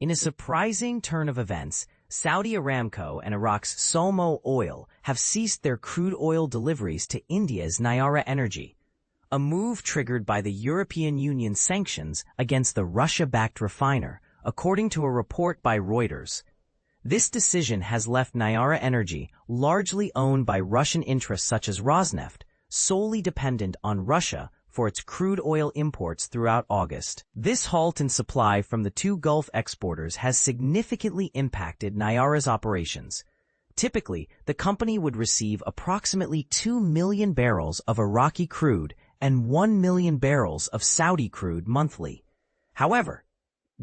In a surprising turn of events, Saudi Aramco and Iraq's SOMO oil have ceased their crude oil deliveries to India's Nayara Energy, a move triggered by the European Union's sanctions against the Russia-backed refiner, according to a report by Reuters. This decision has left Nayara Energy, largely owned by Russian interests such as Rosneft, solely dependent on Russia for its crude oil imports throughout August. This halt in supply from the two Gulf exporters has significantly impacted Nayara's operations. Typically, the company would receive approximately 2 million barrels of Iraqi crude and 1 million barrels of Saudi crude monthly. However,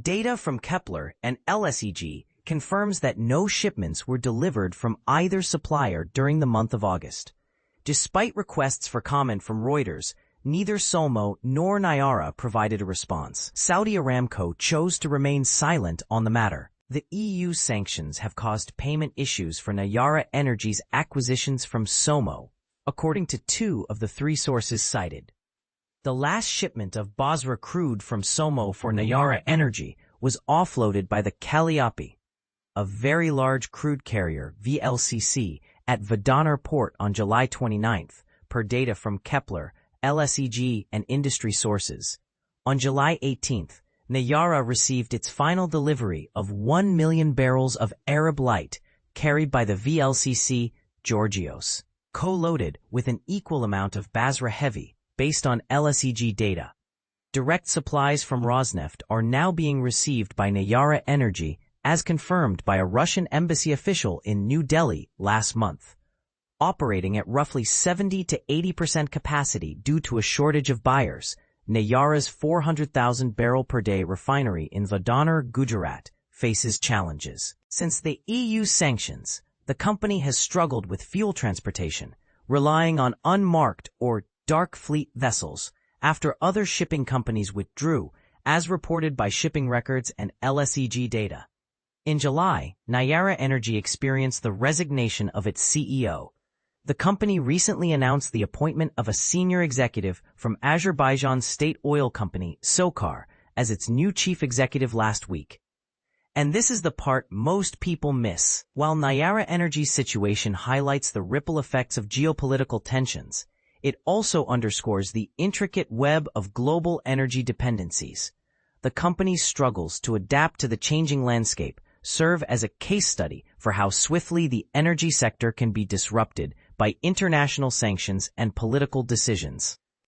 data from Kepler and LSEG confirms that no shipments were delivered from either supplier during the month of August. Despite requests for comment from Reuters, neither SOMO nor Nayara provided a response. Saudi Aramco chose to remain silent on the matter. The EU sanctions have caused payment issues for Nayara Energy's acquisitions from SOMO, according to 2 of the 3 sources cited. The last shipment of Basra crude from SOMO for Nayara Energy was offloaded by the Calliope, a very large crude carrier, VLCC, at Vadanar port on July 29th, per data from Kepler, LSEG, and industry sources. On July 18th, Nayara received its final delivery of 1 million barrels of Arab Light, carried by the VLCC Georgios, co-loaded with an equal amount of Basra Heavy, based on LSEG data. Direct supplies from Rosneft are now being received by Nayara Energy, as confirmed by a Russian embassy official in New Delhi last month. Operating at roughly 70 to 80% capacity due to a shortage of buyers, Nayara's 400,000 barrel per day refinery in Vadanar, Gujarat, faces challenges. Since the EU sanctions, the company has struggled with fuel transportation, relying on unmarked or dark fleet vessels after other shipping companies withdrew, as reported by shipping records and LSEG data. In July, Nayara Energy experienced the resignation of its CEO. The company recently announced the appointment of a senior executive from Azerbaijan's state oil company, SOCAR, as its new chief executive last week. And this is the part most people miss. While Nayara Energy's situation highlights the ripple effects of geopolitical tensions, it also underscores the intricate web of global energy dependencies. The company's struggles to adapt to the changing landscape serve as a case study for how swiftly the energy sector can be disrupted by international sanctions and political decisions.